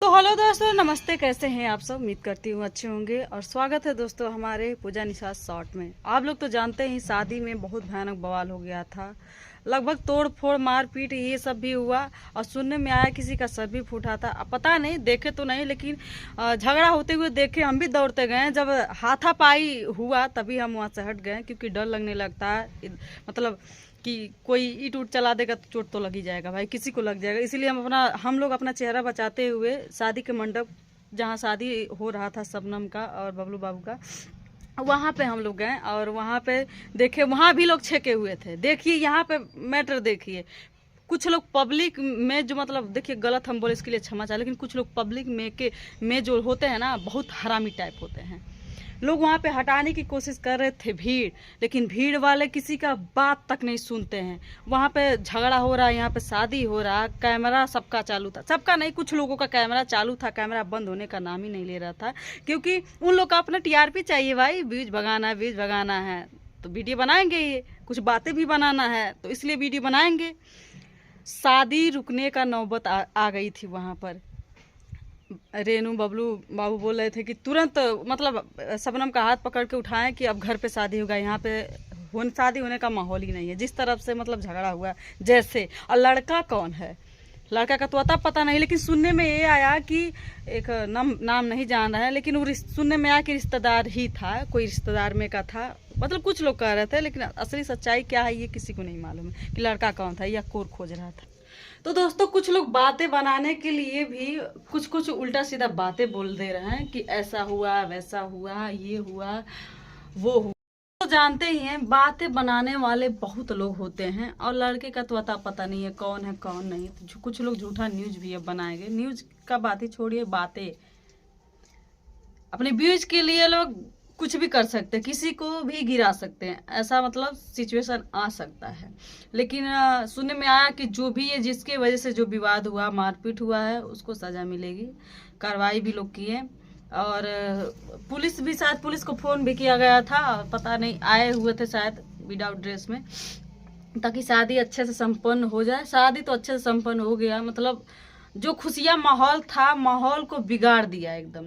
तो हेलो दोस्तों, नमस्ते। कैसे हैं आप सब? उम्मीद करती हूँ अच्छे होंगे और स्वागत है दोस्तों हमारे पूजा निषाद शॉर्ट में। आप लोग तो जानते हैं शादी में बहुत भयानक बवाल हो गया था। लगभग तोड़ फोड़ मारपीट ये सब भी हुआ और सुनने में आया किसी का सर भी फूटा था। अब पता नहीं, देखे तो नहीं, लेकिन झगड़ा होते हुए देखे। हम भी दौड़ते गए। जब हाथापाई हुआ तभी हम वहाँ से हट गए, क्योंकि डर लगने लगता है। मतलब कि कोई ईंट उट चला देगा तो चोट तो लग ही जाएगा भाई, किसी को लग जाएगा। इसीलिए हम लोग अपना चेहरा बचाते हुए शादी के मंडप जहाँ शादी हो रहा था शबनम का और बबलू बाबू का, वहाँ पे हम लोग गए और वहाँ पे देखे, वहाँ भी लोग छेके हुए थे। देखिए यहाँ पे मैटर देखिए, कुछ लोग पब्लिक में जो, मतलब देखिए गलत हम बोले इसके लिए क्षमा चाहे, लेकिन कुछ लोग पब्लिक में जो होते हैं ना, बहुत हरामी टाइप होते हैं। लोग वहाँ पे हटाने की कोशिश कर रहे थे भीड़, लेकिन भीड़ वाले किसी का बात तक नहीं सुनते हैं। वहाँ पे झगड़ा हो रहा है, यहाँ पे शादी हो रहा है, कैमरा सबका चालू था। सबका नहीं, कुछ लोगों का कैमरा चालू था, कैमरा बंद होने का नाम ही नहीं ले रहा था, क्योंकि उन लोग का अपना टीआरपी चाहिए भाई। व्यूज भगाना है, व्यूज भगाना है तो वीडियो बनाएंगे, ये कुछ बातें भी बनाना है तो इसलिए वीडियो बनाएंगे। शादी रुकने का नौबत आ गई थी वहाँ पर। रेनू बबलू बाबू बोल रहे थे कि तुरंत, मतलब शबनम का हाथ पकड़ के उठाएं कि अब घर पे शादी होगा। यहाँ पे शादी होने का माहौल ही नहीं है। जिस तरफ से मतलब झगड़ा हुआ जैसे, और लड़का कौन है, लड़का का तो अता पता नहीं, लेकिन सुनने में ये आया कि एक नाम नहीं जान रहा है, लेकिन वो सुनने में आया कि रिश्तेदार ही था, कोई रिश्तेदार में का था। मतलब कुछ लोग कह रहे थे, लेकिन असली सच्चाई क्या है ये किसी को नहीं मालूम है कि लड़का कौन था या कोर खोज रहा था। तो दोस्तों, कुछ लोग बातें बनाने के लिए भी कुछ कुछ उल्टा सीधा बातें बोल दे रहे हैं कि ऐसा हुआ, वैसा हुआ, ये हुआ, वो हुआ। तो जानते ही हैं, बातें बनाने वाले बहुत लोग होते हैं और लड़के का तो अता पता नहीं है कौन है कौन नहीं। तो कुछ लोग झूठा न्यूज भी अब बनाएंगे। न्यूज का बात ही छोड़िए, बातें अपने व्यूज के लिए लोग कुछ भी कर सकते हैं, किसी को भी गिरा सकते हैं। ऐसा मतलब सिचुएशन आ सकता है। लेकिन सुनने में आया कि जो भी है, जिसके वजह से जो विवाद हुआ, मारपीट हुआ है, उसको सजा मिलेगी। कार्रवाई भी लोग किए और पुलिस भी, शायद पुलिस को फोन भी किया गया था, पता नहीं, आए हुए थे शायद विदाउट ड्रेस में, ताकि शादी अच्छे से संपन्न हो जाए। शादी तो अच्छे से संपन्न हो गया, मतलब जो खुशियां माहौल था, माहौल को बिगाड़ दिया एकदम।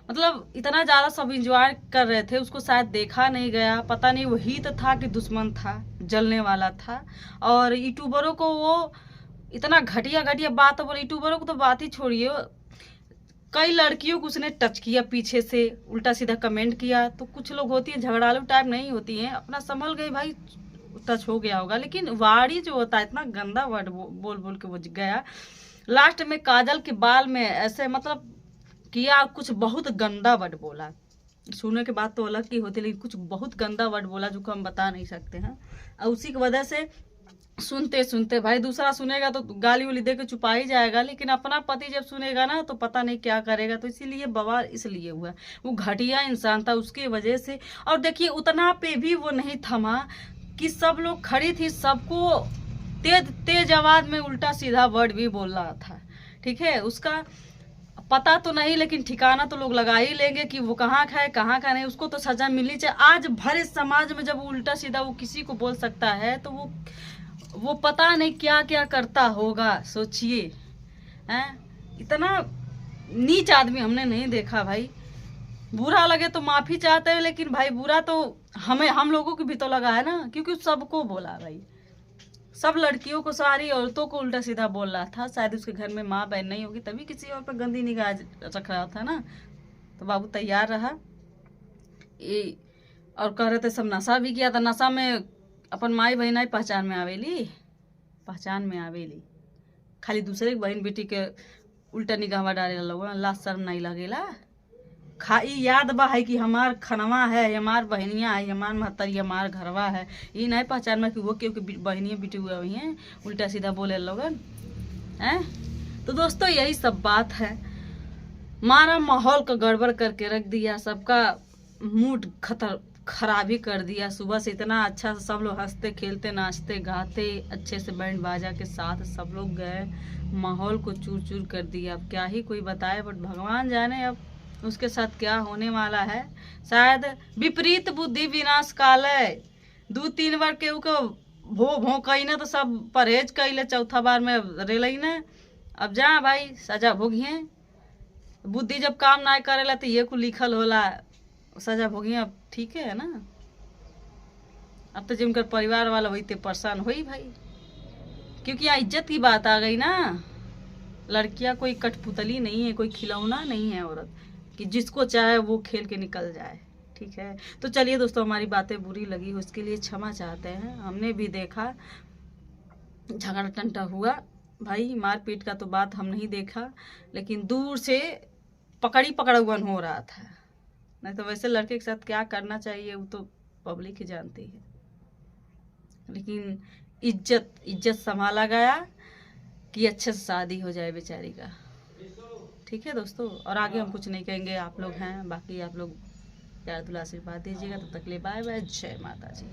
मतलब इतना ज्यादा सब इंजॉय कर रहे थे, उसको शायद देखा नहीं गया। पता नहीं वो हित था कि दुश्मन था, जलने वाला था। और यूट्यूबरों को वो इतना घटिया घटिया बात बोले। यूट्यूबरों को तो बात ही छोड़िए, कई लड़कियों को उसने टच किया पीछे से, उल्टा सीधा कमेंट किया। तो कुछ लोग होती है झगड़ालू टाइप, नहीं होती है, अपना संभल गई भाई, टच हो गया होगा। लेकिन वाड़ी जो होता है, इतना गंदा वर्ड बोल बोल के वो गया। लास्ट में काजल के बाल में ऐसे मतलब किया, कुछ बहुत गंदा वर्ड बोला। सुनने के बाद तो अलग की होती, लेकिन कुछ बहुत गंदा वर्ड बोला जो को हम बता नहीं सकते हैं। और उसी की वजह से सुनते सुनते भाई, दूसरा सुनेगा तो गाली उली दे के छुपा ही जाएगा, लेकिन अपना पति जब सुनेगा ना तो पता नहीं क्या करेगा। तो इसीलिए बवाल इसलिए हुआ, वो घटिया इंसान था, उसकी वजह से। और देखिए उतना पे भी वो नहीं थमा कि सब लोग खड़ी थी, सबको तेज तेज आवाज में उल्टा सीधा वर्ड भी बोल रहा था। ठीक है, उसका पता तो नहीं, लेकिन ठिकाना तो लोग लगा ही लेंगे कि वो कहाँ का है कहाँ का नहीं। उसको तो सजा मिलनी चाहिए। आज भरे समाज में जब वो उल्टा सीधा वो किसी को बोल सकता है, तो वो पता नहीं क्या क्या करता होगा, सोचिए। हैं, इतना नीच आदमी हमने नहीं देखा भाई। बुरा लगे तो माफी चाहते हैं, लेकिन भाई बुरा तो हम लोगों को भी तो लगा है ना, क्योंकि सबको बोला भाई, सब लड़कियों को, सारी औरतों को उल्टा सीधा बोल रहा था। शायद उसके घर में माँ बहन नहीं होगी, तभी किसी और पर गंदी निगाह रख रहा था ना। तो बाबू तैयार रहा ये, और कह रहे थे सब नशा भी किया था। नशा में अपन माई बहन पहचान में आवेली, पहचान में आवेली, खाली दूसरे की बहन बेटी के उल्टा निगाह डाले लोग, ला शर्म नहीं लगेला। खाई याद बा है कि हमार खनवा है, हमार बहनिया है, हमार महतरी, हमार घरवा है। ये नहीं पहचान में कि वो क्योंकि बहनिया बिटी हुए हुई हैं, उल्टा सीधा बोले लोगन हैं। तो दोस्तों यही सब बात है, मारा माहौल का गड़बड़ करके रख दिया, सबका मूड खराब ही कर दिया। सुबह से इतना अच्छा सब लोग हंसते खेलते नाचते गाते अच्छे से बैंड बाजा के साथ सब लोग गए, माहौल को चूर चूर कर दिया। अब क्या ही कोई बताए, बट भगवान जाने अब उसके साथ क्या होने वाला है। शायद विपरीत बुद्धि विनाश काले, 2-3 बार केहू के भो भो कही ना तो सब परहेज कैले, चौथा बार में रेल न। अब जा भाई, सजा भोगिए। बुद्धि जब काम ना करेला तो ये कुल लिखल होला, सजा भोगी। अब ठीक है ना, अब तो जिनकर परिवार वाला वही ते परेशान हुई भाई, क्योंकि यहाँ इज्जत की बात आ गई ना। लड़कियां कोई कठपुतली नहीं है, कोई खिलौना नहीं है औरत कि जिसको चाहे वो खेल के निकल जाए। ठीक है, तो चलिए दोस्तों, हमारी बातें बुरी लगी हो उसके लिए क्षमा चाहते हैं। हमने भी देखा झगड़ा टंटा हुआ भाई, मारपीट का तो बात हम नहीं देखा, लेकिन दूर से पकड़ी पकड़वन हो रहा था। नहीं तो वैसे लड़के के साथ क्या करना चाहिए वो तो पब्लिक ही जानती है, लेकिन इज्जत इज्जत संभाला गया कि अच्छे से शादी हो जाए बेचारी का। ठीक है दोस्तों, और आगे हम कुछ नहीं कहेंगे, आप लोग हैं, बाकी आप लोग प्यार दुला आशीर्वाद दीजिएगा। तब तक के लिए बाय बाय, जय माता जी।